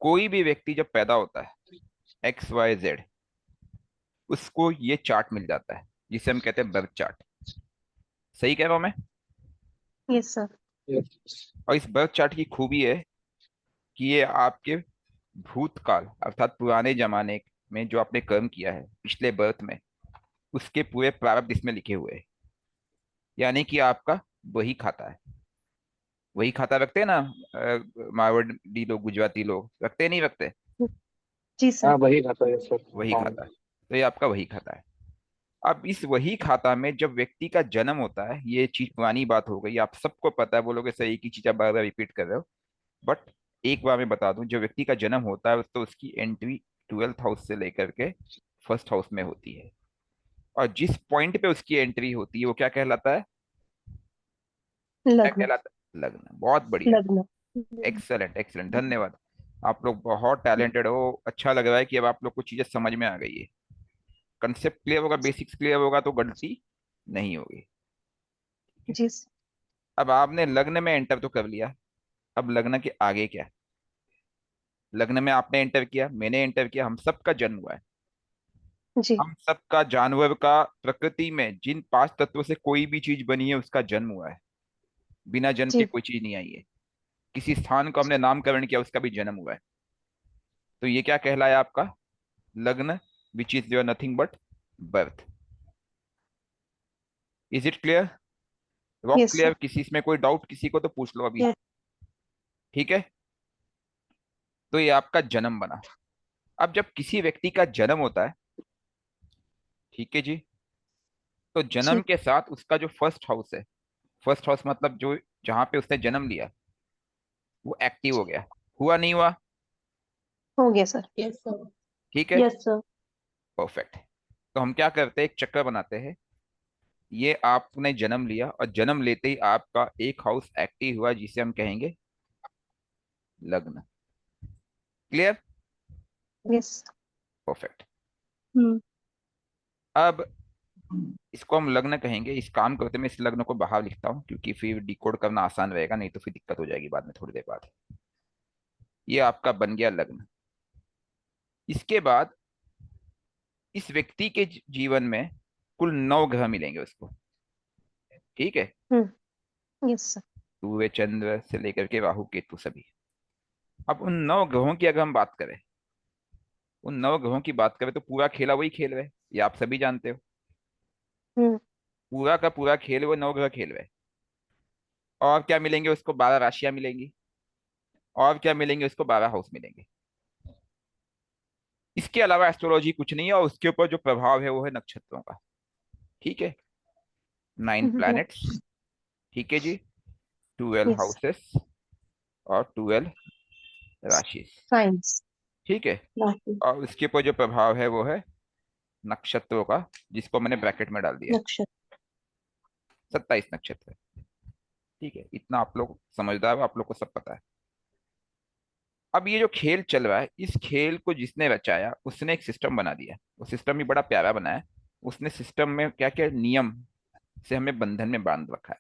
कोई भी व्यक्ति जब पैदा होता है, XYZ, उसको ये चार्ट मिल जाता है जिसे हम कहते हैं बर्थ चार्ट। सही कह रहा हूं मैं? Yes sir. और इस बर्थ चार्ट की खूबी है कि ये आपके भूतकाल अर्थात पुराने जमाने में जो आपने कर्म किया है पिछले बर्थ में, उसके पूरे प्रारब्ध इसमें लिखे हुए हैं। यानी कि आपका वही खाता है। वही खाता रखते हैं ना, मारवाड़ी लोग, गुजराती लोग रखते नहीं रखते? जी सर। हाँ वही खाता है सर। वही हाँ। खाता है। तो ये आपका वही खाता है। अब इस वही खाता में जब व्यक्ति का जन्म होता है, ये चीज पुरानी बात हो गई, आप सबको पता है, बोलोगे सर एक ही चीज आप बार बार रिपीट कर रहे हो, बट एक बार मैं बता दूं, जब व्यक्ति का जन्म होता है तो उसकी एंट्री 12th हाउस से लेकर के फर्स्ट हाउस में होती है। और जिस पॉइंट पे उसकी एंट्री होती है वो क्या कहलाता है? क्या लग्न। कहलाता है? लग्न। बहुत बढ़िया। लग्न। एक्सेलेंट एक्सेलेंट, धन्यवाद। आप लोग बहुत टैलेंटेड हो। अच्छा लग रहा है कि अब आप लोग को चीजें समझ में आ गई है। कंसेप्ट क्लियर होगा, बेसिक्स क्लियर होगा तो गलती नहीं होगी। ठीक है। जी सर। अब आपने लग्न में एंटर तो कर लिया। अब लग्न के आगे क्या है? लग्न में आपने एंटर किया, मैंने एंटर किया, हम सबका जन्म हुआ है। जी। हम सबका, जानवर का, प्रकृति में जिन 5 तत्वों से कोई भी चीज बनी है उसका जन्म हुआ है। बिना जन्म के जी। कोई चीज नहीं आई है। किसी स्थान को हमने नामकरण किया, उसका भी जन्म हुआ है। तो ये क्या कहलाया आपका? लग्न, which is your nothing but birth. Is it clear? Rock yes sir. Clear? किसी इसमें कोई डाउट किसी को तो पूछ लो अभी। यस। ठीक है। तो ये आपका जन्म बना। अब जब किसी व्यक्ति का जन्म होता है, ठीक है जी, तो जन्म जी। के साथ उसका जो फर्स्ट हाउस है, फर्स्ट हाउस मतलब जो जहां पे उसने जन्म लिया, वो एक्टिव हो गया। हुआ नहीं हुआ? हो गया सर। Yes sir. ठीक है। Yes sir. परफेक्ट। तो हम क्या करते हैं, एक चक्कर बनाते हैं। ये आपने जन्म लिया और जन्म लेते ही आपका एक हाउस एक्टिव हुआ जिसे हम कहेंगे लग्न। क्लियर? यस। परफेक्ट। हम्म। अब इसको हम लग्न कहेंगे। इस काम करते मैं इस लग्न को बाहर लिखता हूँ क्योंकि फिर डिकोड करना आसान रहेगा, नहीं तो फिर दिक्कत हो जाएगी बाद में थोड़ी देर बाद। ये आपका बन गया लग्न। इसके बाद इस व्यक्ति के जीवन में कुल 9 ग्रह मिलेंगे उसको। ठीक है। Yes sir. सूर्य, चंद्र से लेकर के राहु, केतु सभी। अब उन 9 ग्रहों की अगर हम बात करें, उन 9 ग्रहों की बात करें तो पूरा खेला वही खेल रहे, ये आप सभी जानते हो। हम्म। पूरा का पूरा खेल वो 9 ग्रह खेल रहे। और क्या मिलेंगे उसको? 12 राशियां मिलेंगी। और क्या मिलेंगे उसको? 12 हाउस मिलेंगे। इसके अलावा एस्ट्रोलॉजी कुछ नहीं है, और उसके ऊपर जो प्रभाव है वो है नक्षत्रों का। ठीक है। 9 प्लैनेट्स। ठीक है जी। 12 यस। हाउसेस और 12 राशि। साइंस। ठीक है। और उसके ऊपर जो प्रभाव है वो है नक्षत्रों का, जिसको मैंने ब्रैकेट में डाल दिया है। नक्षत्र। 27 नक्षत्र। ठीक है, इतना आप लोग समझदार हो, आप लोग को सब पता है। अब ये जो खेल चल रहा है, इस खेल को जिसने रचाया उसने एक सिस्टम बना दिया। वो सिस्टम भी बड़ा प्यारा बनाया है। उसने सिस्टम में क्या क्या नियम से हमें बंधन में बांध रखा है,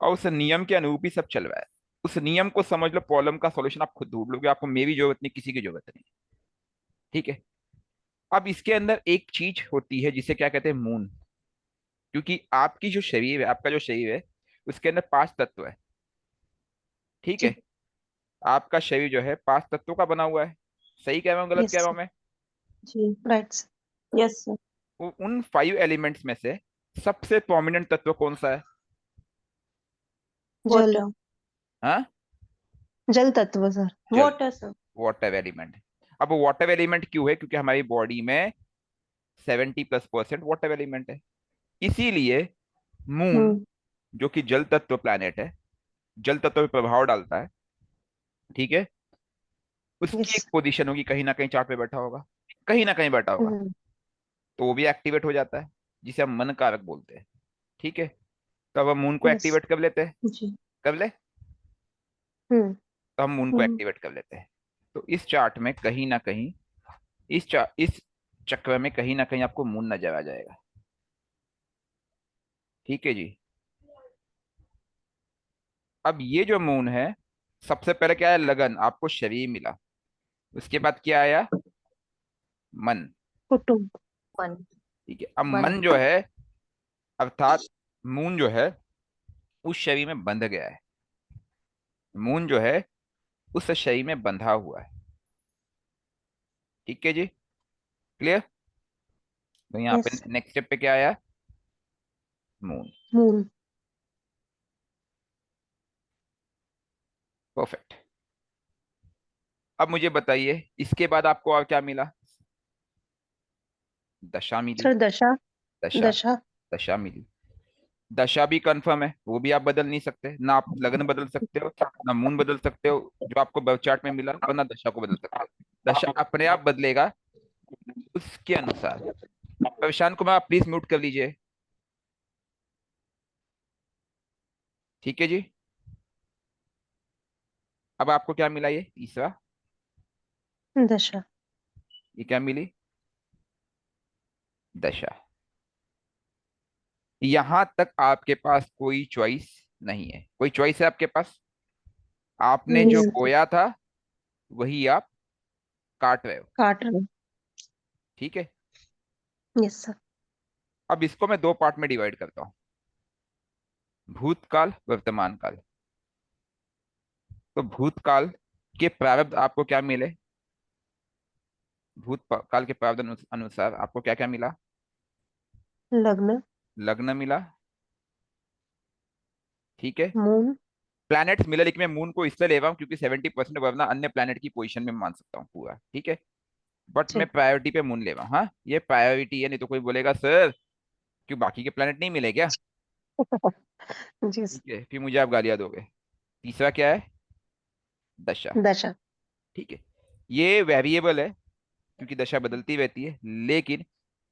और उस नियम के अनुरूप ही सब चल रहा है। उस नियम को समझ लो, प्रॉब्लम का सॉल्यूशन आप खुद ढूंढ लोगे, आपको मेरी जरूरत नहीं, किसी की जरूरत नहीं। ठीक है। अब इसके अंदर एक चीज होती है जिसे क्या कहते हैं, मून। क्योंकि आपकी जो शरीर है, आपका जो शरीर है, उसके अंदर 5 तत्व है। ठीक जी। है। आपका शरीर जो है 5 तत्वों का बना हुआ है। सही कह रहा हूँ, गलत यस कह रहा सर। हूँ मैं? जी राइट सर। Yes sir. उन 5 एलिमेंट्स में से सबसे प्रोमिनेंट तत्व कौन सा है? जल। हाँ? जल तत्व सर। जल। Water sir. Water element. अब वाटर एलिमेंट क्यों है? क्योंकि हमारी बॉडी में 70+% वाटर एलिमेंट है। इसीलिए मून, हम्म। जो कि जल तत्व प्लैनेट है, जल तत्व पे प्रभाव डालता है। ठीक है। उसकी यस। एक पोजीशन होगी, कहीं ना कहीं चार्ट पे बैठा होगा, कहीं ना कहीं बैठा होगा। हम्म। तो वो भी एक्टिवेट हो जाता है, जिसे हम मन कारक बोलते हैं। ठीक है। तो अब हम मून को यस। एक्टिवेट कर लेते हैं। जी। कर ले। हम्म। तो हम मून को हम्म। एक्टिवेट कर लेते हैं। तो इस चार्ट में कहीं ना कहीं, इस चक्र में कहीं ना कहीं आपको मून नजर आ जाएगा। ठीक है जी। अब ये जो मून है, सबसे पहले क्या है, लगन, आपको शरीर मिला। उसके बाद क्या आया, मन। कुटुंब। मन। ठीक है, अब मन। मन जो है, अर्थात मून जो है, उस शरीर में बंध गया है। मून जो है उस शरीर में बंधा हुआ है। ठीक है जी, क्लियर। तो यहाँ पे यस। नेक्स्ट स्टेप पे क्या आया, मून। मून। परफेक्ट। अब मुझे बताइए इसके बाद आपको और क्या मिला, दशा मिली। सर दशा। दशा, दशा। दशा मिली। दशा भी कंफर्म है, वो भी आप बदल नहीं सकते ना, आप लग्न बदल सकते हो ना मून बदल सकते हो, जो आपको बर्थ चार्ट में मिला, और ना दशा को बदल सकते हो। दशा अपने आप बदलेगा उसके अनुसार। प्रशांत कुमार, आप प्लीज म्यूट कर लीजिए। ठीक है जी। अब आपको क्या मिला, ये तीसरा, दशा। ये क्या मिली, दशा। यहां तक आपके पास कोई चॉइस नहीं है, कोई चॉइस है आपके पास, आपने नहीं जो सर। बोया था वही आप काट रहे हो। काट रहे। ठीक है। Yes sir. अब इसको मैं दो पार्ट में डिवाइड करता हूँ, भूतकाल वर्तमान काल। तो भूतकाल के प्रारब्ध आपको क्या मिले, भूतकाल के प्रारब्ध अनुसार आपको क्या क्या मिला, लग्न। लग्न मिला। ठीक है। मून। प्लैनेट्स मिला, लेकिन मैं मून को इसलिए ले रहा हूँ क्योंकि 70%, वरना अन्य प्लैनेट की पोजीशन में मान सकता हूँ पूरा। ठीक है, बट मैं जी। प्रायोरिटी पे मून ले रहा हूँ। हाँ, ये प्रायोरिटी है, नहीं तो कोई बोलेगा सर क्यों बाकी के प्लैनेट नहीं मिले क्या। जी ठीक है, फिर मुझे आप गालियां दोगे। तीसरा क्या है, दशा। दशा। ठीक है, ये वेरिएबल है क्योंकि दशा बदलती रहती है, लेकिन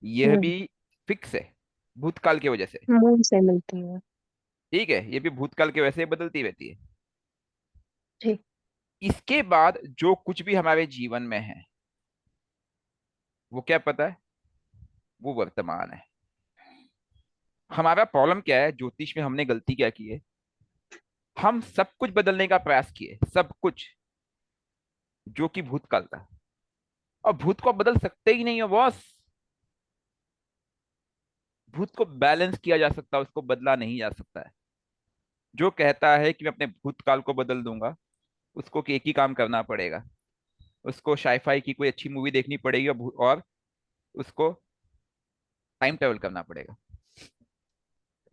यह हम्म। भी फिक्स है भूतकाल की वजह से। मून से मिलती है। ठीक है, ये भी भूतकाल की वजह से बदलती रहती है। जी। इसके बाद जो कुछ भी हमारे जीवन में है, वो क्या पता है, वो वर्तमान है। हमारा प्रॉब्लम क्या है, ज्योतिष में हमने गलती क्या की है, हम सब कुछ बदलने का प्रयास किए, सब कुछ जो कि भूतकाल था। और भूत को आप बदल सकते ही नहीं हो बॉस। भूत को बैलेंस किया जा सकता है, उसको बदला नहीं जा सकता है। जो कहता है कि मैं अपने भूतकाल को बदल दूंगा, उसको कि एक ही काम करना पड़ेगा, उसको साईफाई की कोई अच्छी मूवी देखनी पड़ेगी, और उसको टाइम ट्रेवल करना पड़ेगा।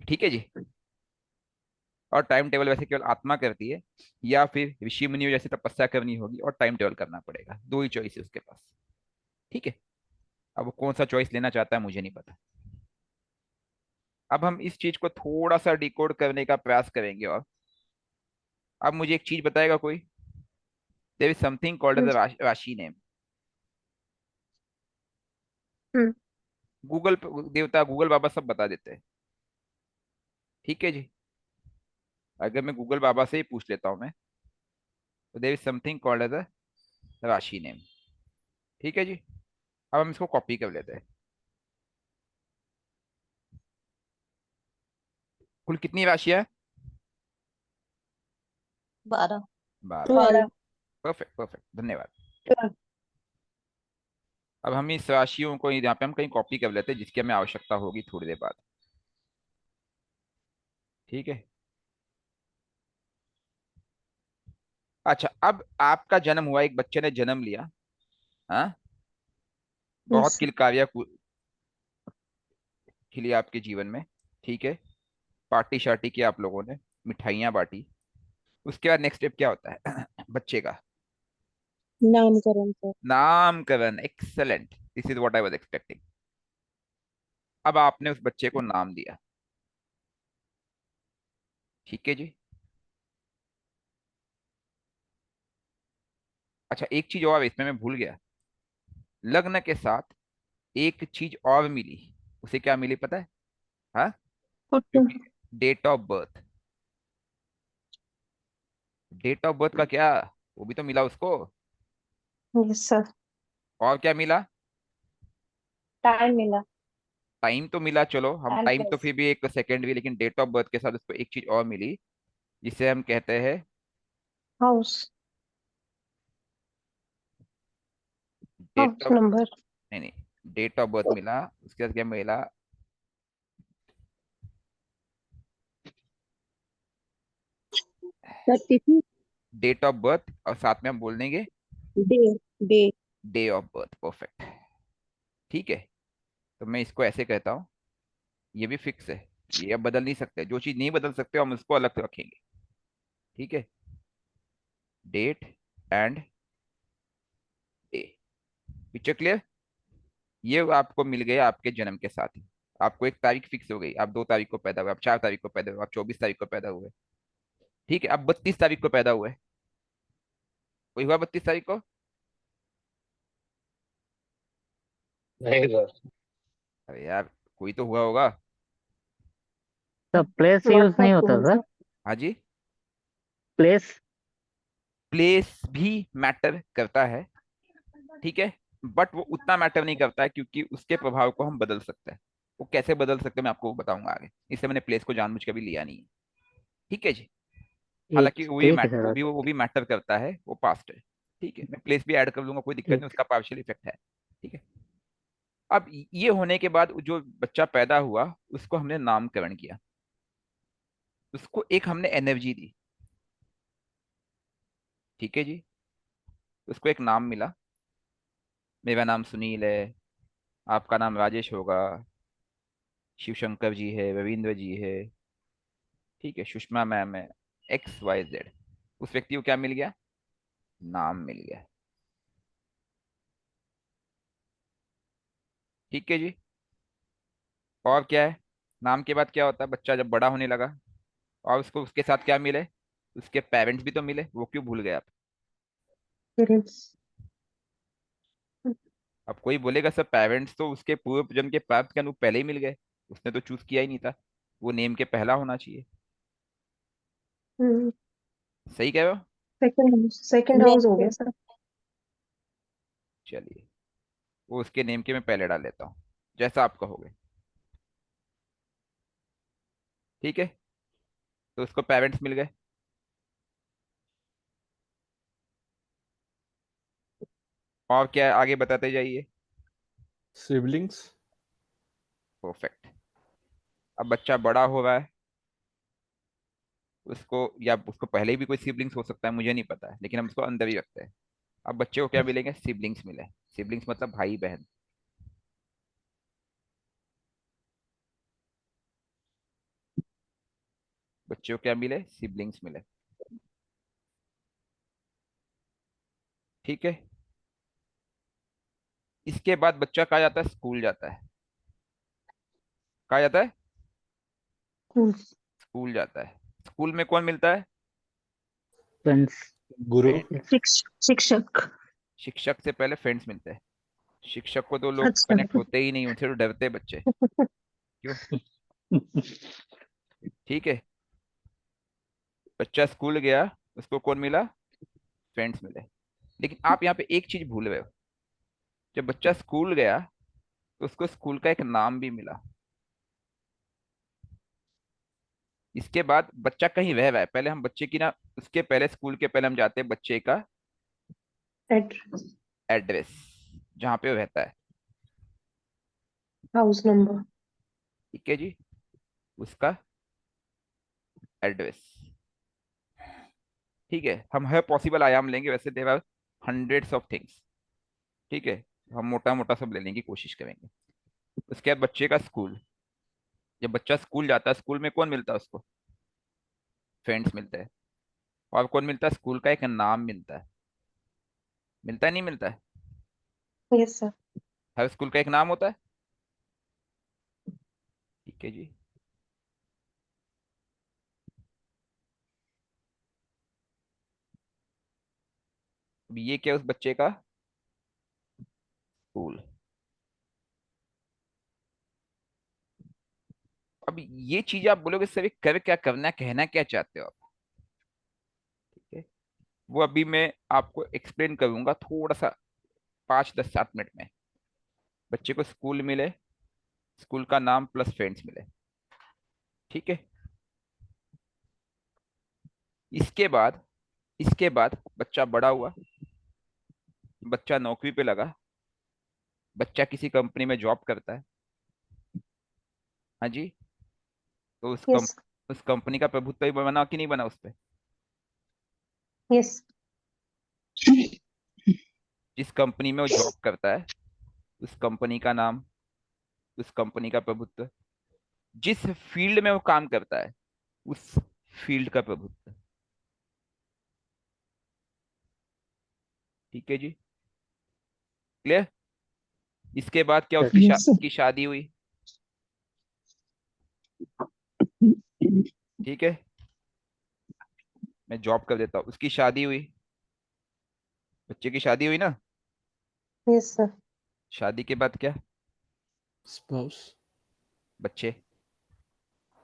ठीक है जी। और टाइम टेबल वैसे केवल आत्मा करती है, या फिर ऋषि मुनियों जैसे तपस्या करनी होगी और टाइम टेबल करना पड़ेगा, दो ही चॉइस है उसके पास। ठीक है, अब वो कौन सा चॉइस लेना चाहता है मुझे नहीं पता। अब हम इस चीज को थोड़ा सा डिकोड करने का प्रयास करेंगे। और अब मुझे एक चीज बताएगा कोई, there is something called as rashi name. Hmm. Google देवता, गूगल बाबा सब बता देते हैं। ठीक है जी, अगर मैं गूगल बाबा से ही पूछ लेता हूँ मैं, तो there is something called as a rashi name. ठीक है जी, अब हम इसको कॉपी कर लेते हैं। कुल कितनी राशियां हैं, 12। 12। 12। परफेक्ट परफेक्ट, धन्यवाद। 12। अब हम इस राशियों को यहाँ पे हम कहीं कॉपी कर लेते हैं, जिसकी हमें आवश्यकता होगी थोड़ी देर बाद। ठीक है। अच्छा, अब आपका जन्म हुआ, एक बच्चे ने जन्म लिया। हाँ, बहुत यस। किलकारियां खिली आपके जीवन में। ठीक है, पार्टी शार्टी की आप लोगों ने, मिठाइयाँ बांटी। उसके बाद नेक्स्ट स्टेप क्या होता है बच्चे का, नामकरण सर। नामकरण। Excellent, this is what I was expecting. अब आपने उस बच्चे को नाम दिया। ठीक है जी। अच्छा, एक चीज और इसमें मैं भूल गया, लग्न के साथ एक चीज और मिली। उसे क्या मिली पता है, हाँ, जो कुटुंब। कि date of birth. Date of birth का क्या, वो भी तो मिला उसको। Yes sir. और क्या मिला, टाइम मिला। टाइम तो मिला, चलो हम एंड टाइम तो प्लेस। फिर भी एक सेकेंड भी, लेकिन डेट ऑफ बर्थ के साथ उसको एक चीज और मिली, जिसे हम कहते हैं house. Date house of, number. नहीं नहीं, डेट ऑफ बर्थ मिला, उसके बाद क्या मिला? 32। डेट ऑफ बर्थ, और साथ में हम बोल देंगे day. Day. Day of birth. Perfect. ठीक है, तो मैं इसको ऐसे कहता हूँ, ये भी फिक्स है, ये अब बदल नहीं सकते, जो चीज नहीं बदल सकते हम उसको अलग रखेंगे। ठीक है, date and day. Picture clear? ये आपको मिल गया आपके जन्म के साथ ही। आपको एक तारीख फिक्स हो गई, आप 2 तारीख को पैदा हुए, आप 4 तारीख को पैदा हुए, आप 24 तारीख को पैदा हुए। ठीक है, अब 32 तारीख को पैदा हुए, कोई हुआ 32 तारीख को? नहीं सर। अरे यार, कोई तो हुआ होगा। सर प्लेस यूज व्हाट्सएप नहीं पे होता है सर। सर। हाँ जी, प्लेस। प्लेस भी मैटर करता है। ठीक है, बट वो उतना मैटर नहीं करता है, क्योंकि उसके प्रभाव को हम बदल सकते हैं। वो कैसे बदल सकते हैं मैं आपको बताऊंगा आगे, इसलिए मैंने प्लेस को जानबूझ के भी लिया नहीं है। ठीक है जी। ठीक हालांकि ठीक है सर। वो भी मैटर करता है, वो पास्ट है। ठीक है, मैं प्लेस भी ऐड कर लूंगा, कोई दिक्कत नहीं, ठीक। उसका पार्शियल इफेक्ट है। ठीक है, अब ये होने के बाद जो बच्चा पैदा हुआ उसको हमने नामकरण किया, उसको एक हमने एनर्जी दी। ठीक है जी, उसको एक नाम मिला। मेरा नाम सुनील है, आपका नाम राजेश होगा, शिव शंकर जी है, रविंद्र जी है, ठीक है, सुषमा मैम है, XYZ। उस व्यक्ति को क्या मिल गया? नाम मिल गया। ठीक है जी। और क्या है, नाम के बाद क्या होता है, बच्चा जब बड़ा होने लगा और उसको उसके साथ क्या मिले? उसके पेरेंट्स भी तो मिले, वो क्यों भूल गए आप? पेरेंट्स। अब कोई बोलेगा सर पेरेंट्स तो उसके पूर्व जन्म के प्राप्त के अनुरूप पहले ही मिल गए, उसने तो चूज किया ही नहीं था, वो नेम के पहला होना चाहिए। सही कह रहे हो? सेकंड हाउस हो गया सर। चलिए, वो उसके नेम के मैं पहले डाल लेता हूँ, जैसा आप कहोगे। ठीक है, तो उसको पेरेंट्स मिल गए। और क्या है, आगे बताते जाइए। सिबलिंग्स। परफेक्ट। अब बच्चा बड़ा हो रहा है, उसको, या उसको पहले ही भी कोई सिबलिंग्स हो सकता है, मुझे नहीं पता है, लेकिन हम उसको अंदर ही रखते हैं। अब बच्चे को क्या मिलेंगे? सिबलिंग्स मिले। सिबलिंग्स मतलब भाई बहन। बच्चे को क्या मिले? सिबलिंग्स मिले। ठीक है, इसके बाद बच्चा कहाँ जाता है? स्कूल जाता है। कहाँ जाता है? स्कूल जाता है। स्कूल में कौन मिलता है? फ्रेंड्स। गुरु। फ्रेंड्स। शिक्षक। शिक्षक से पहले फ्रेंड्स मिलते हैं। शिक्षक को तो लोग अच्छा। कनेक्ट होते ही नहीं, उनसे तो डरते हैं बच्चे। क्यों? ठीक है, बच्चा स्कूल गया, उसको कौन मिला? फ्रेंड्स मिले। लेकिन आप यहाँ पे एक चीज भूल गए हो, जब बच्चा स्कूल गया तो उसको स्कूल का एक नाम भी मिला। इसके बाद बच्चा कहीं रह रहा है, पहले हम बच्चे की ना, उसके पहले स्कूल के पहले हम जाते हैं बच्चे का एड्रेस। एड्रेस, जहाँ पे वो रहता है। House number. ठीक है जी, उसका एड्रेस। ठीक है, हम हर पॉसिबल आयाम लेंगे, वैसे there are hundreds of things. ठीक है, हम मोटा मोटा सब लेने की कोशिश करेंगे। उसके बाद बच्चे का स्कूल, जब बच्चा स्कूल जाता है, स्कूल में कौन मिलता है उसको? फ्रेंड्स मिलते हैं। और कौन मिलता है? स्कूल का एक नाम मिलता है। मिलता है नहीं मिलता है? Yes sir. हर स्कूल का एक नाम होता है। ठीक है जी। अब ये क्या है उस बच्चे का? स्कूल। अब ये चीज आप बोलोगे सर ये कर क्या, करना कहना क्या चाहते हो आप? ठीक है, वो अभी मैं आपको एक्सप्लेन करूंगा थोड़ा सा, 5 10 7 मिनट में। बच्चे को स्कूल मिले, स्कूल का नाम प्लस फ्रेंड्स मिले। ठीक है, इसके बाद इसके बाद बच्चा बड़ा हुआ, बच्चा नौकरी पे लगा, बच्चा किसी कंपनी में जॉब करता है। हाँ जी। तो यस उस कंपनी का प्रभुत्व ही बना कि नहीं बना उस पे? यस जिस कंपनी में वो जॉब करता है, उस कंपनी का नाम, उस कंपनी का प्रभुत्व, जिस फील्ड में वो काम करता है, उस फील्ड का प्रभुत्व। ठीक है जी, क्लियर? इसके बाद क्या, Yes. यस उसकी शादी हुई। ठीक है, मैं जॉब कर देता हूँ, उसकी शादी हुई, बच्चे की शादी हुई ना। यस सर शादी के बाद क्या? Spouse. बच्चे।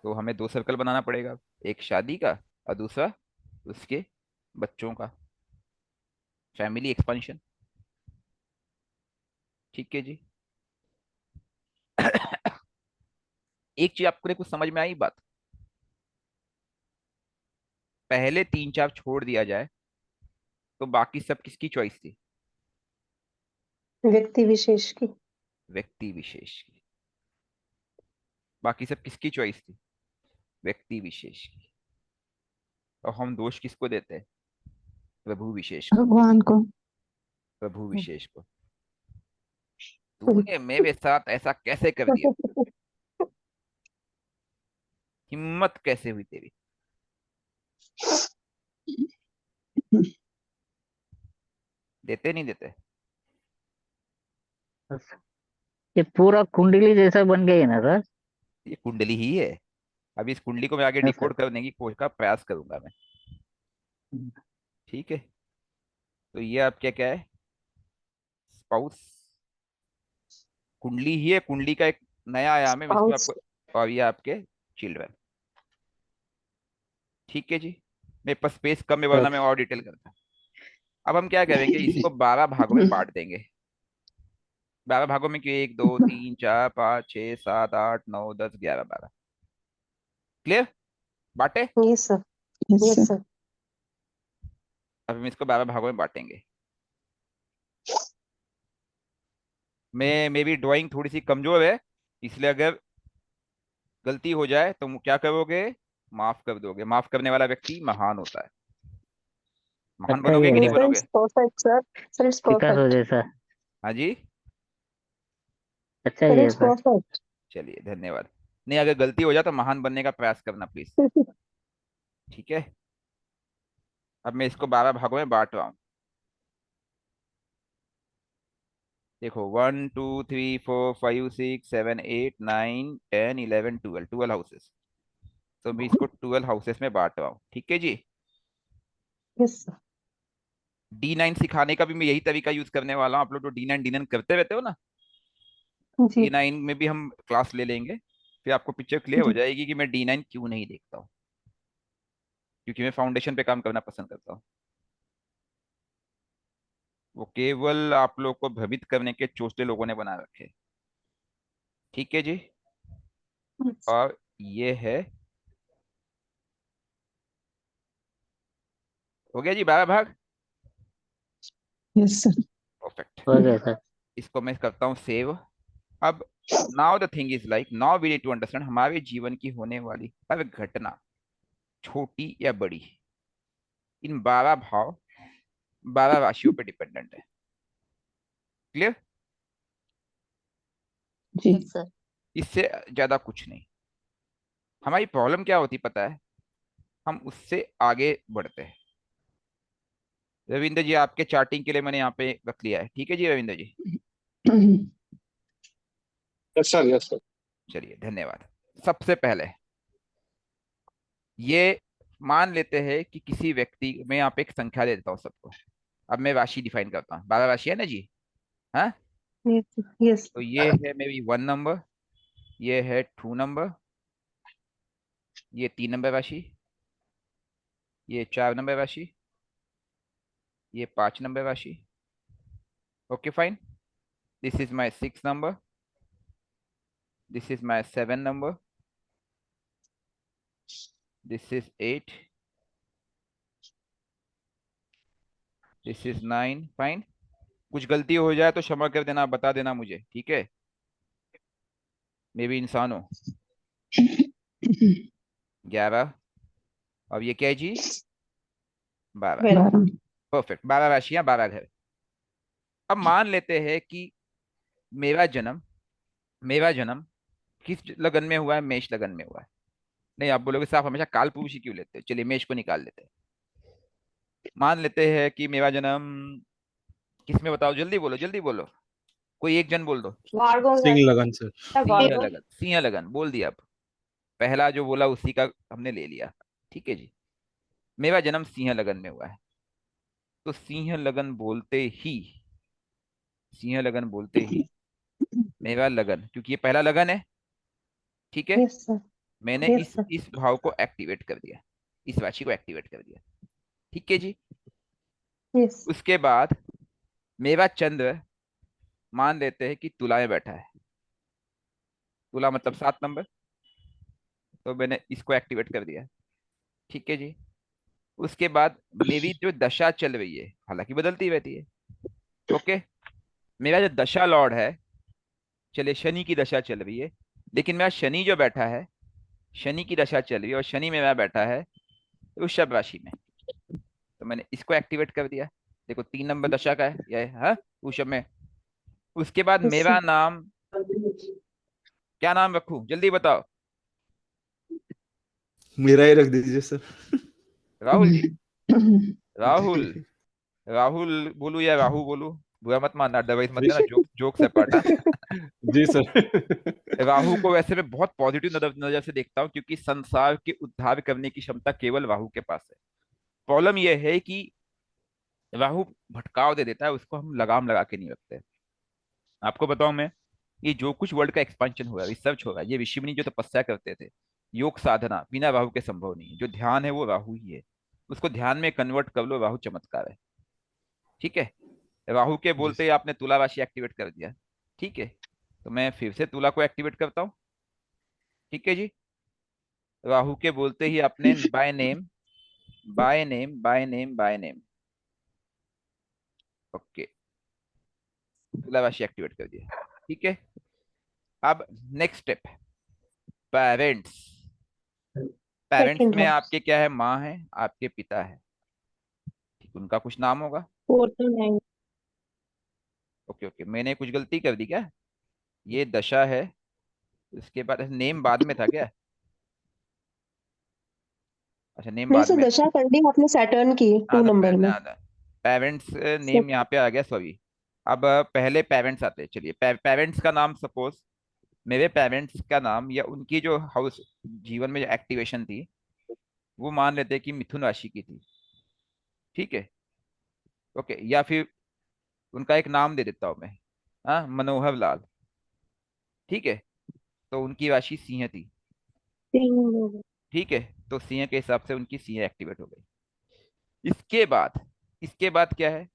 तो हमें दो सर्कल बनाना पड़ेगा, एक शादी का और दूसरा उसके बच्चों का, फैमिली एक्सपेंशन। ठीक है जी। एक चीज आपको कुछ समझ में आई बात? पहले तीन चार छोड़ दिया जाए तो बाकी सब किसकी चॉइस थी? व्यक्ति विशेष की व्यक्ति विशेष की। बाकी सब किसकी चॉइस थी? व्यक्ति विशेष की। और हम दोष किसको देते हैं? प्रभु विशेष को। भगवान को प्रभु विशेष को। तूने मेरे साथ ऐसा कैसे कर दिया? हिम्मत कैसे हुई तेरी? देते नहीं देते? बस, ये पूरा कुंडली जैसा बन गई है ना सर? ये कुंडली ही है। अभी इस कुंडली को मैं आगे Yes, sir. डिकोड करने की कोशिश का प्रयास करूंगा मैं। ठीक है, तो ये आपके क्या है? स्पाउस। कुंडली ही है, कुंडली का एक नया आयाम है, मैं इसमें स्पाउस आपको। और ये आपके चिल्ड्रन। ठीक है जी। मेरे पास स्पेस कम है, वरना मैं Yes. और डिटेल करता। अब हम क्या करेंगे, इसको 12 भागों में बांट देंगे। 12 भागों में क्यों? 1 2 3 4 5 6 7 8 9 10 11 12। क्लियर? बांटे? यस सर यस सर अब हम इसको 12 भागों में बांटेंगे। मैं मेरी ड्राइंग थोड़ी सी कमजोर है, इसलिए अगर गलती हो जाए तो क्या करोगे? माफ कर दोगे। माफ करने वाला व्यक्ति महान होता है। महान अच्छा ही बनोगे कि है नहीं सर, सर बनोगे? It's perfect sir sir it's Picasso perfect जैसा। हाँ जी। अच्छा सर ही है इट्स सर। परफेक्ट चलिए, धन्यवाद। नहीं, अगर गलती हो जाए तो महान बनने का प्रयास करना प्लीज। ठीक है। अब मैं इसको 12 भागों में बांट रहा हूँ। देखो, 1 2 3 4 5 6 7 8 9 10 11 12, 12 हाउसेस। तो मैं इसको 12 हाउसेस में बांट रहा हूँ। ठीक है जी। यस सर D9 सिखाने का भी मैं यही तरीका यूज करने वाला हूँ। आप लोग तो D9 D9 करते रहते हो ना। जी D9 में भी हम क्लास ले लेंगे, फिर आपको पिक्चर क्लियर हो जी जाएगी कि मैं D9 क्यों नहीं देखता हूँ। क्योंकि मैं फाउंडेशन पे काम करना पसंद करता हूँ। वो केवल आप लोग को भ्रमित करने के चोचले लोगों ने बना रखे। ठीक है जी। और ये है, हो गया जी 12 भाग। Yes sir perfect. हो गया सर। इसको मैं करता हूँ सेव। अब now the thing is like, now we need to understand हमारे जीवन की होने वाली हर घटना, छोटी या बड़ी, इन 12 भाव, 12 राशियों पे डिपेंडेंट है। क्लियर? जी यस सर। इससे ज्यादा कुछ नहीं। हमारी प्रॉब्लम क्या होती पता है? हम उससे आगे बढ़ते हैं। रविंद्र जी, आपके चार्टिंग के लिए मैंने यहाँ पे रख लिया है। ठीक है जी Ravindra ji. Yes sir yes sir. चलिए, धन्यवाद। सबसे पहले ये मान लेते हैं कि किसी व्यक्ति, मैं यहाँ पे एक संख्या दे देता हूँ सबको। अब मैं राशि डिफाइन करता हूँ। 12 राशि है ना जी? हाँ। यस यस तो ये है मेरी 1 नंबर, ये है 2 नंबर, ये 3 नंबर राशि, ये 4 नंबर राशि, ये 5 नंबर राशि। Okay fine. This is my 6 number, this is my 7 number, this is 8, this is 9, fine. कुछ गलती हो जाए तो क्षमा कर देना, बता देना मुझे, ठीक है? मैं भी इंसान हूँ। 11। अब ये क्या है जी? 12। 12। परफेक्ट, 12 राशियां, 12 घर। अब मान लेते हैं कि मेरा जन्म मेरा जन्म किस लगन में हुआ है? मेष लगन में हुआ है। नहीं, आप बोलोगे साहब हमेशा काल पुरुष ही क्यों लेते हैं? चलिए मेष को निकाल लेते हैं। मान लेते हैं कि मेरा जन्म किस में, बताओ, जल्दी बोलो जल्दी बोलो, कोई एक जन बोल दो। भार्गव सिंह लगन सर। सिंह लगन, सिंह लगन बोल दिया। अब पहला जो बोला उसी का हमने ले लिया, ठीक है जी। मेरा जन्म सिंह लगन में हुआ है, तो सिंह लगन बोलते ही मेरा लगन, क्योंकि ये पहला लगन है, ठीक है, यस सर। मैंने यस इस सर। इस भाव को एक्टिवेट कर दिया, इस राशि को एक्टिवेट कर दिया, ठीक है जी। यस। उसके बाद मेरा चंद्र मान लेते हैं कि तुला में बैठा है, तुला मतलब 7 नंबर, तो मैंने इसको एक्टिवेट कर दिया, ठीक है जी। उसके बाद मेरी जो दशा चल रही है, हालांकि बदलती रहती है, ओके, मेरा जो दशा लॉर्ड है, चलिए शनि की दशा चल रही है, लेकिन मेरा शनि जो बैठा है, शनि की दशा चल रही है और शनि में मेरा बैठा है वृषभ राशि में, तो मैंने इसको एक्टिवेट कर दिया। देखो 3 नंबर दशा का है यह, हाँ, वृषभ में। उसके बाद यस मेरा सर। नाम, क्या नाम रखूं जल्दी बताओ? मेरा ही रख दीजिए सर। राहुल जी, राहुल, राहुल बोलू या राहु बोलू? बुरा मत मानना, अदरवाइज मत जी देना, जोक जोक से पाटा। जी सर। राहु को वैसे मैं बहुत पॉजिटिव नजर से देखता हूँ, क्योंकि संसार के उद्धार करने की क्षमता केवल राहु के पास है। प्रॉब्लम यह है कि राहु भटकाव दे देता है, उसको हम लगाम लगा के नहीं रखते। आपको बताऊं मैं, ये जो कुछ वर्ल्ड का एक्सपेंशन हो रहा है, रिसर्च हो रहा है, ये ऋषि मुनि जो तपस्या करते थे, योग साधना बिना राहु के संभव नहीं है। जो ध्यान है वो राहु ही है, उसको ध्यान में कन्वर्ट कर लो, राहु चमत्कार है, ठीक है। राहु के जी बोलते ही आपने तुला राशि एक्टिवेट कर दिया, ठीक है, तो मैं फिर से तुला को एक्टिवेट करता हूँ, ठीक है जी। राहु के बोलते ही आपने by name, by name, by name, by name, okay, तुला राशि एक्टिवेट कर दिया, ठीक है। अब next step, parents. Parents second में हाउस। आपके क्या है? माँ है, आपके पिता है, ठीक, उनका कुछ नाम होगा। 4 to 9। ओके ओके, मैंने कुछ गलती कर दी क्या? ये दशा है, उसके बाद नेम बाद में था क्या? अच्छा, नेम नहीं बाद सर, में था। दशा करनी आपने सैटर्न की हाँ 2 तो नंबर में। हाँ, पेरेंट्स नेम यहाँ पे आ गया, सॉरी। अब पहले पेरेंट्स आते हैं, चलिए पेरेंट्स का नाम, सपोज मेरे पेरेंट्स का नाम या उनकी जो हाउस जीवन में जो एक्टिवेशन थी, वो मान लेते हैं कि मिथुन राशि की थी, ठीक है, ओके, या फिर उनका एक नाम दे देता हूँ मैं, हाँ, मनोहर लाल, ठीक है, तो उनकी राशि सिंह थी, 3 नंबर। ठीक है, तो सिंह के हिसाब से उनकी सिंह एक्टिवेट हो गई। इसके बाद, इसके बाद क्या है?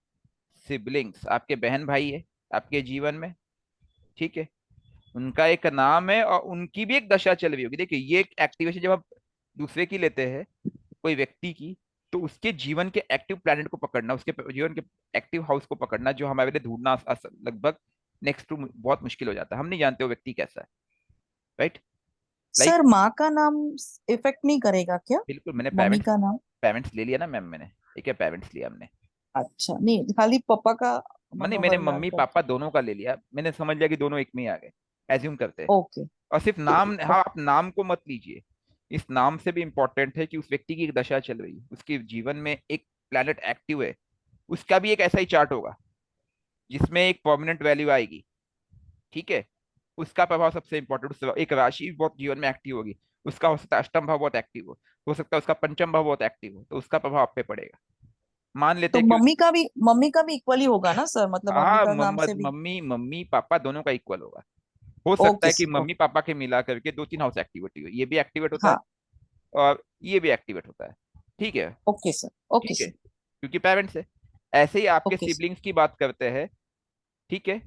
सिबलिंग्स, आपके बहन भाई है आपके जीवन में, ठीक है, उनका एक नाम है और उनकी भी एक दशा चल रही होगी। देखिए ये एक एक्टिवेशन जब आप दूसरे की लेते हैं, कोई व्यक्ति की, तो उसके जीवन के एक्टिव प्लैनेट को पकड़ना, उसके जीवन के एक्टिव हाउस को पकड़ना, जो हमारे लिए ढूंढना लगभग नेक्स्ट टू बहुत मुश्किल हो जाता है। हम नहीं जानते वो व्यक्ति कैसा है, राइट? लाइक सर माँ का नाम इफेक्ट नहीं करेगा क्या? बिल्कुल, मैंने मम्मी पेरेंट्स, का नाम? पेरेंट्स ले लिया ना मैम, मैंने, ठीक है, पेरेंट्स लिया हमने। अच्छा, नहीं खाली पापा का मैंने मनोहर लाल मम्मी पापा करके। दोनों का ले लिया, मैंने समझ लिया कि दोनों एक में ही आ गए, एज्यूम करते हैं। ओके। और सिर्फ नाम, हाँ, ओके। आप नाम को मत लीजिए, इस नाम से भी इंपॉर्टेंट है कि उस व्यक्ति की एक दशा चल रही है, उसके जीवन में एक प्लैनेट एक्टिव है, उसका भी एक ऐसा ही चार्ट होगा जिसमें एक परमानेंट वैल्यू आएगी, ठीक है, उसका प्रभाव सबसे इंपॉर्टेंट। एक राशि बहुत जीवन में एक्टिव होगी, उसका हो सकता है अष्टम भाव बहुत एक्टिव हो सकता है उसका पंचम भाव बहुत एक्टिव हो, तो उसका प्रभाव आप पे पड़ेगा। मान लेते तो हैं कि मम्मी का भी इक्वली होगा ना सर? मतलब मम्मी हाँ, का नाम मोहम्मद, से भी। मम्मी मम्मी पापा दोनों का इक्वल होगा। हो सकता ओके है कि सर, मम्मी ओके। पापा के मिला करके 2-3 हाउस एक्टिविटी हो, ये भी एक्टिवेट होता है हाँ। और ये भी एक्टिवेट होता है, ठीक है, ओके सर। ओके ठीक है, सर। क्योंकि पेरेंट्स है। ऐसे ही आपके ओके सर। सिबलिंग्स की बात करते हैं, ठीक है,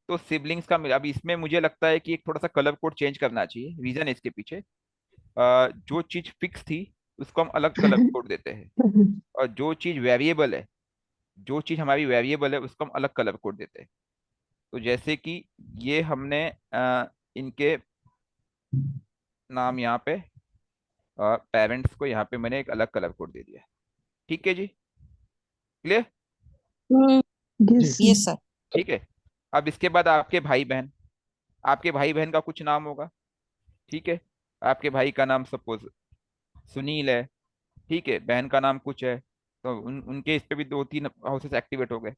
तो सिबलिंग्स का अब इसमें मुझे लगता है कि एक थोड़ा सा कलर कोड चेंज करना चाहिए। रीजन है इसके पीछे, जो चीज फिक्स थी उसको हम अलग कलर कोड देते हैं, और जो चीज वेरिएबल है जो चीज हमारी वेरिएबल है उसको हम अलग कलर कोड देते हैं। तो जैसे कि ये हमने इनके नाम यहाँ पे, पेरेंट्स को यहाँ पे मैंने एक अलग कलर कोड दे दिया। ठीक है जी, क्लियर? Yes. Yes sir. ठीक है। अब इसके बाद आपके भाई बहन, आपके भाई बहन का कुछ नाम होगा। ठीक है, आपके भाई का नाम सपोज सुनील है। ठीक है, बहन का नाम कुछ है, तो उनके इस पे भी 2-3 हाउसेस एक्टिवेट हो गए।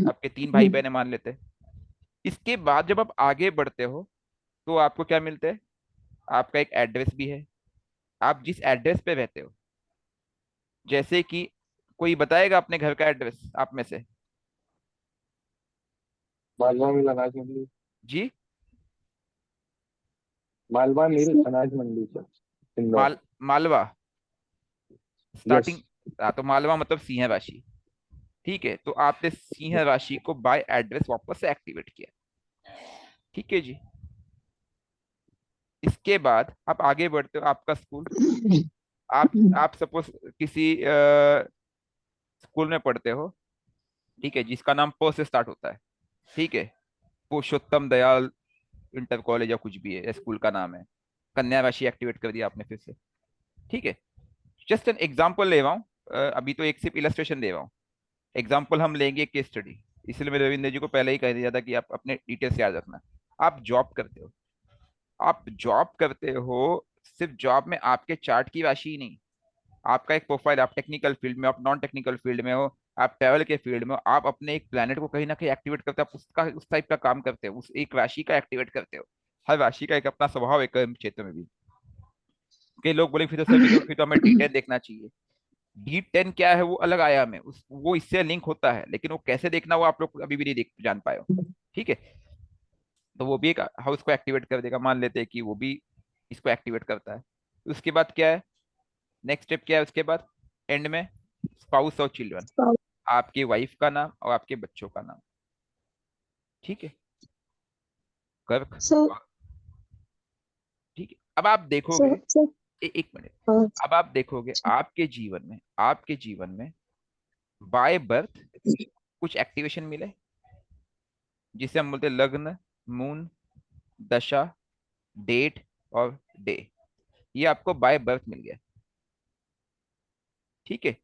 आपके 3 भाई बहन है मान लेते हैं। इसके बाद जब आप आगे बढ़ते हो तो आपको क्या मिलते हैं? आपका एक एड्रेस भी है, आप जिस एड्रेस पे रहते हो। जैसे कि कोई बताएगा अपने घर का एड्रेस आप में से? मालवा मिल अनाज मंडी। जी? Malwa mill Anaj Mandi sir, Indore. Malwa yes. Starting. हाँ, तो मालवा मतलब सिंह राशि। ठीक है, तो आपने सिंह राशि को बाय एड्रेस वापस से एक्टिवेट किया। ठीक है जी। इसके बाद आप आगे बढ़ते हो, आपका स्कूल, आप सपोज किसी स्कूल में पढ़ते हो। ठीक है, जिसका नाम प से स्टार्ट होता है। ठीक है, पुरुषोत्तम दयाल इंटर कॉलेज या कुछ भी है, या स्कूल का नाम है। कन्या राशि एक्टिवेट कर दिया आपने फिर से। ठीक है, जस्ट एन एग्जाम्पल ले रहा हूँ, अभी तो एक सिर्फ इलस्ट्रेशन दे रहा हूँ। एग्जाम्पल हम लेंगे केस स्टडी, इसलिए मैंने रविंद्र जी को पहले ही कह दिया था कि आप अपने डिटेल्स याद रखना। आप जॉब करते हो, आप जॉब करते हो, सिर्फ जॉब में आपके चार्ट की राशि ही नहीं, आपका एक प्रोफाइल, आप टेक्निकल फील्ड में, आप नॉन टेक्निकल फील्ड में हो, आप ट्रैवल के फील्ड में हो, आप अपने एक प्लेनेट को कहीं ना कहीं एक्टिवेट करते हो, आप उसका उस टाइप का काम करते हो, उस एक राशि का एक्टिवेट करते हो। हर राशि का एक अपना स्वभाव है कर्म क्षेत्र में भी। कई लोग बोले फिर तो सर फिर तो हमें D10 देखना चाहिए। D10 क्या है? वो अलग आयाम है, वो इससे लिंक होता है, लेकिन वो कैसे देखना वो आप लोग अभी भी नहीं देख जान पाए हो। ठीक है, तो वो भी एक हाउस को एक्टिवेट कर देगा, मान लेते हैं कि वो भी इसको एक्टिवेट करता है। उसके बाद क्या है, नेक्स्ट स्टेप क्या है उसके बाद? एंड में स्पाउस और चिल्ड्रन, आपकी वाइफ का नाम और आपके बच्चों का नाम। ठीक है, कर्क। Sir, ठीक है, अब आप देखोगे, sir. एक मिनट। Uh, अब आप देखोगे आपके जीवन में बाय बर्थ कुछ एक्टिवेशन मिले, जिसे हम बोलते हैं लग्न, मून, दशा, डेट और डे। ये आपको बाय बर्थ मिल गया। ठीक है,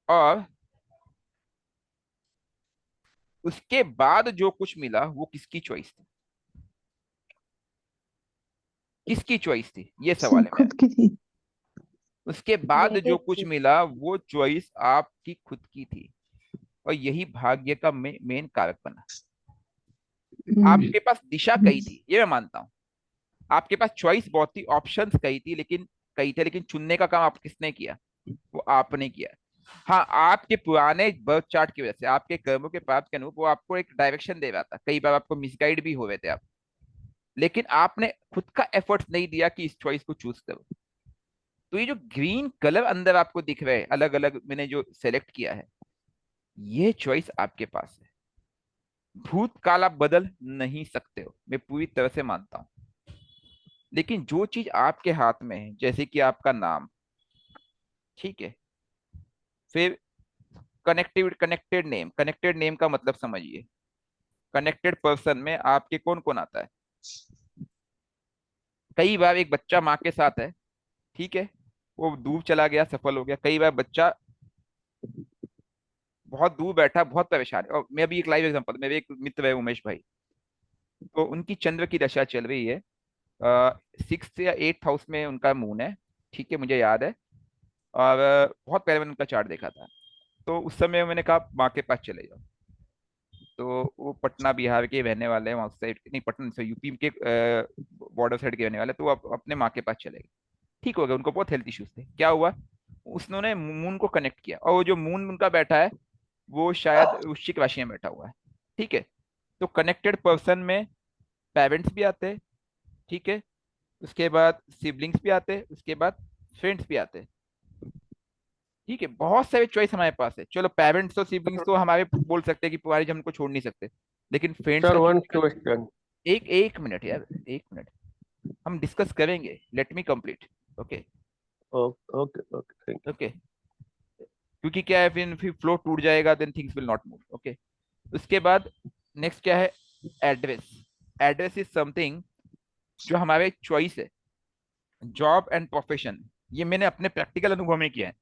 और उसके बाद जो कुछ मिला वो किसकी चॉइस थी? किसकी चॉइस थी, ये सवाल है मेरा। खुद की थी। उसके बाद मेरे जो कुछ मिला वो चॉइस आपकी खुद की थी, और यही भाग्य का मेन कारक बना। आपके पास दिशा कई थी, ये मैं मानता हूँ। आपके पास चॉइस बहुत थी, ऑप्शंस कई थे, लेकिन चुनने का काम आप किसने किया? वो आपने किया। हाँ, आपके पुराने बर्थ चार्ट की वजह से, आपके कर्मों के पाप के अनुरूप वो आपको एक डायरेक्शन दे रहा था, कई बार आपको मिसगाइड भी हो रहे थे आप, लेकिन आपने खुद का एफर्ट्स नहीं दिया कि इस चॉइस को चूज करो। तो ये जो ग्रीन कलर अंदर आपको दिख रहे हैं अलग अलग, मैंने जो सेलेक्ट किया है, ये चॉइस आपके पास है। भूतकाल आप बदल नहीं सकते हो, मैं पूरी तरह से मानता हूं, लेकिन जो चीज आपके हाथ में है, जैसे कि आपका नाम। ठीक है, फिर कनेक्टेड नेम का मतलब समझिए। कनेक्टेड पर्सन में आपके कौन कौन आता है? कई बार एक बच्चा माँ के साथ है, ठीक है, वो दूर चला गया, सफल हो गया। कई बार बच्चा बहुत दूर बैठा, बहुत परेशान है। और मैं अभी एक लाइव एग्जांपल, मेरे एक मित्र है उमेश भाई, तो उनकी चंद्र की दशा चल रही है, 6th या 8th हाउस में उनका मून है। ठीक है, मुझे याद है। और बहुत पहले मैंने उनका चार्ट देखा था, तो उस समय मैंने कहा माँ के पास चले जाओ। तो वो पटना बिहार के रहने वाले हैं, वहाँ साइड नहीं, पटना से यूपी के बॉर्डर साइड के रहने वाले, तो वो अपने माँ के पास चले गए। ठीक हो गया, उनको बहुत हेल्थ इश्यूज थे। क्या हुआ, उसने मून को कनेक्ट किया, और वो जो मून उनका बैठा है वो शायद वृश्चिक राशि में बैठा हुआ है। ठीक है, तो कनेक्टेड पर्सन में पेरेंट्स भी आते हैं। ठीक है, उसके बाद सिबलिंग्स भी आते हैं, उसके बाद फ्रेंड्स भी आते हैं। ठीक है, बहुत सारे चॉइस हमारे पास है। चलो पेरेंट्स और सिबलिंग्स तो हमारे बोल सकते हैं कि पुरानी हम उनको छोड़ नहीं सकते, लेकिन फ्रेंड्स सर का वन किसी क्वेश्चन। का एक मिनट यार, एक मिनट, हम डिस्कस करेंगे, let me complete. Okay, okay okay okay, thank okay. क्योंकि क्या है, फिर फ्लो टूट जाएगा, then things will not move. Okay, उसके बाद नेक्स्ट क्या है, एड्रेस। एड्रेस इज समथिंग जो हमारे चॉइस है, जॉब एंड प्रोफेशन। ये मैंने अपने प्रैक्टिकल अनुभव में किया है।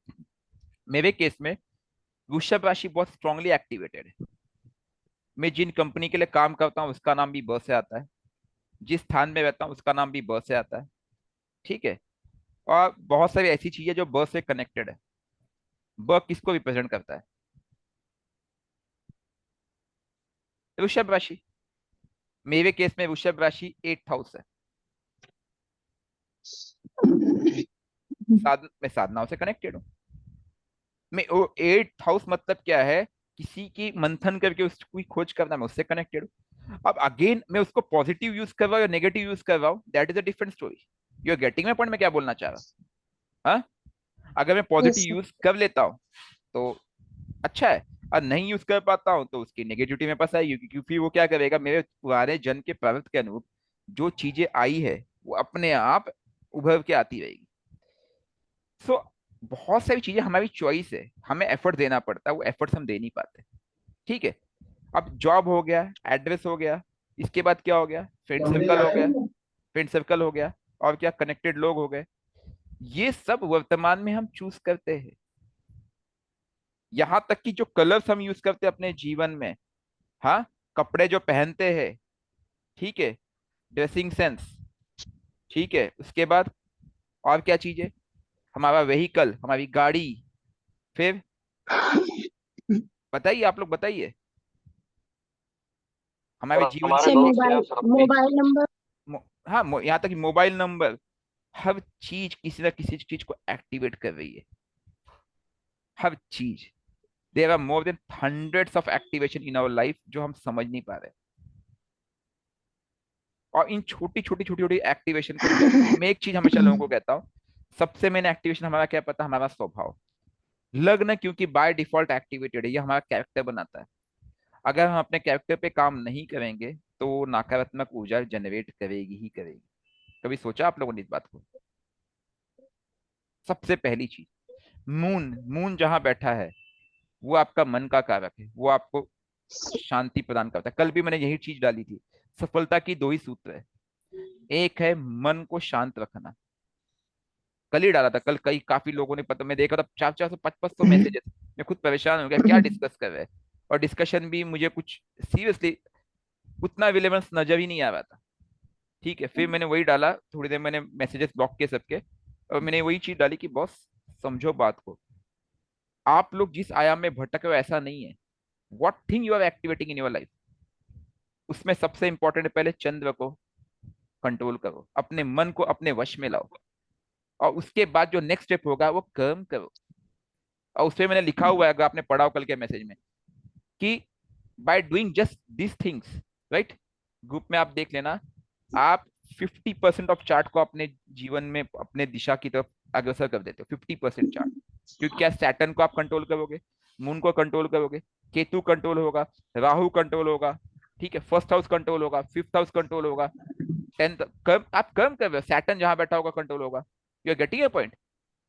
मेरे केस में वृषभ राशि बहुत स्ट्रांगली एक्टिवेटेड है। मैं जिन कंपनी के लिए काम करता हूँ उसका नाम भी ब से आता है, जिस स्थान में रहता हूँ उसका नाम भी ब से आता है। ठीक है, और बहुत सारी ऐसी चीजें जो ब से कनेक्टेड है। ब किसको रिप्रेजेंट करता है? वृषभ राशि। मेरे केस में वृषभ राशि 8th हाउस है। मैं साधनाओं से कनेक्टेड हूँ। मैं 8th हाउस मतलब क्या है, किसी की मंथन करके उसकी खोज करना, मैं उससे कनेक्टेड हूँ। अब अगेन मैं उसको पॉजिटिव यूज कर रहा हूँ या नेगेटिव यूज कर रहा हूँ, that is a different story. You are getting my point, मैं क्या बोलना चाह रहा हूँ? हाँ, अगर मैं Yes, पॉजिटिव sir. यूज कर लेता हूँ तो अच्छा है, और नहीं यूज कर पाता हूँ तो उसकी नेगेटिविटी में पास आएगी, क्योंकि वो क्या करेगा, मेरे पुराने जन्म के प्रारब्ध के अनुरूप जो चीजें आई है वो अपने आप उभर के आती रहेगी। सो बहुत सारी चीजें हमारी चॉइस है, हमें एफर्ट देना पड़ता है, वो एफर्ट्स हम दे नहीं पाते। ठीक है, अब जॉब हो गया, एड्रेस हो गया, इसके बाद क्या हो गया, फ्रेंड सर्कल हो गया। फ्रेंड सर्कल हो गया, और क्या, कनेक्टेड लोग हो गए। ये सब वर्तमान में हम चूज करते हैं। यहां तक कि जो कलर्स हम यूज करते हैं अपने जीवन में, हाँ, कपड़े जो पहनते हैं, ठीक है, ड्रेसिंग सेंस, ठीक है, उसके बाद और क्या चीजें, हमारा व्हीकल, हमारी गाड़ी, फिर बताइए, आप लोग बताइए, हमारे और जीवन हमारे Sir, की दोस्त यार सर अपनी mobile number. हाँ, यहाँ तक कि मोबाइल नंबर, हर चीज किसी ना किसी चीज को एक्टिवेट कर रही है। हर चीज, there are more than hundreds of activation in our life जो हम समझ नहीं पा रहे। और इन छोटी छोटी एक्टिवेशन को मैं एक चीज हमेशा लोगों को कहता हूँ, सबसे मेन एक्टिवेशन हमारा क्या पता, हमारा स्वभाव। लग्न क्योंकि बाय डिफॉल्ट एक्टिवेटेड है, ये हमारा कैरेक्टर बनाता है। अगर हम अपने कैरेक्टर पे काम नहीं करेंगे तो वो नकारात्मक ऊर्जा जनरेट करेगी ही करेगी। कभी सोचा आप लोगों ने इस बात को? सबसे पहली चीज, मून मून जहां बैठा है वो आपका मन का कारक है, वो आपको शांति प्रदान करता है। कल भी मैंने यही चीज डाली थी, सफलता की दो ही सूत्र है। एक है मन को शांत रखना, कल ही डाला था, कल कई काफी लोगों ने, पता मैं देखा था 400 500 मैसेजेस। मैं खुद परेशान हो गया, क्या डिस्कस कर रहे हैं, और डिस्कशन भी मुझे कुछ सीरियसली उतना रिलेवेंस नजर ही नहीं आ रहा था। ठीक है, फिर मैंने वही डाला, थोड़ी देर मैंने मैसेजेस ब्लॉक किए सबके, और मैंने वही चीज डाली कि बॉस, समझो बात को, आप लोग जिस आयाम में भटक रहे हो ऐसा नहीं है। What thing you are activating in your life, उसमें सबसे इंपॉर्टेंट है, पहले चंद्र को कंट्रोल करो, अपने मन को अपने वश में लाओ, और उसके बाद जो नेक्स्ट स्टेप होगा वो कर्म करो। और उसमें मैंने लिखा हुआ है, अगर आपने पढ़ा हो कल के मैसेज में, कि by doing just this things, right, group में आप देख लेना, आप 50% ऑफ चार्ट को अपने जीवन में अपने दिशा की तरफ अग्रसर कर देते हो। 50% चार्ट, क्योंकि क्या, सैटर्न को आप कंट्रोल करोगे, मून को कंट्रोल करोगे, केतु कंट्रोल होगा, राहु कंट्रोल होगा, ठीक है, फर्स्ट हाउस कंट्रोल होगा, फिफ्थ हाउस कंट्रोल होगा, 10th कर्म, आप कर्म कर रहे हो, सैटर्न जहां बैठा होगा कंट्रोल होगा। You are getting a point.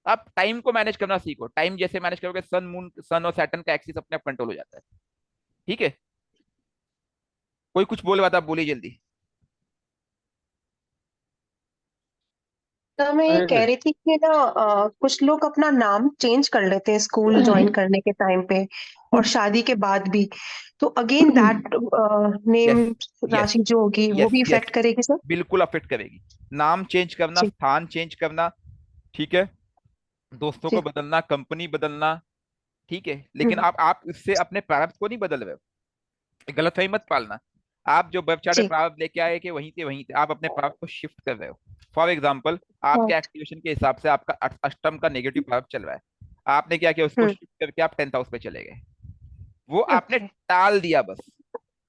आप टाइम को मैनेज करना सीखो, टाइम जैसे मैनेज करोगे, सन मून, सन और सैटर्न का एक्सिस अपने आप कंट्रोल हो जाता है। ठीक है, कोई कुछ बोल रहा था, बोलिए जल्दी। तो मैं ये कह रही थी कि ना कुछ लोग अपना नाम चेंज कर लेते हैं स्कूल ज्वाइन करने के टाइम पे और शादी के बाद भी। तो again that name yes, yes, राशि जो होगी वो यस, भी यस, इफेक्ट करेगी सर? बिल्कुल अफेक्ट करेगी। नाम चेंज करना, जी स्थान चेंज करना, ठीक है, दोस्तों को जी। बदलना, कंपनी बदलना, ठीक है, लेकिन हम्म, आप इससे अपने प्रारब्ध को नहीं बदल रहे हो। गलतफहमी मत पालना। आप जो बर्थ चार्ट में जी प्रारब्ध लेके आए कि वहीं थे आप अपने प्रारब्ध को शिफ्ट कर रहे हो। फॉर एग्जाम्पल, हाँ, आपके एक्टिवेशन के हिसाब से आपका अष्टम का नेगेटिव प्रारब्ध चल रहा है, आपने क्या किया, उसको हम्म, शिफ्ट करके आप 10th हाउस पे चले गए। वो आपने ओके टाल दिया बस।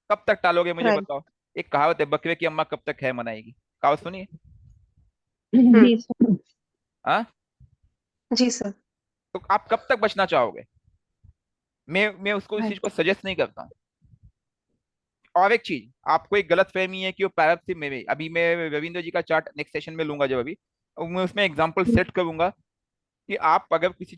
कब तक टालोगे मुझे राइट। बताओ? एक कहावत है, बकरे की अम्मा कब तक है मनाएगी, कहावत सुनिए। हम्म, Yes, sir. हाँ, जी सर। तो आप कब तक बचना चाहोगे? मैं उसको इस चीज को राइट। सजेस्ट नहीं करता हूँ। और एक चीज, आपको एक गलत फहमी है कि वो पैरब से मेरे, अभी मैं रविंद्र जी का चार्ट नेक्स्ट सेशन में लूंगा जब, अभी मैं उसमें एग्जांपल सेट करूंगा कि आप अगर किसी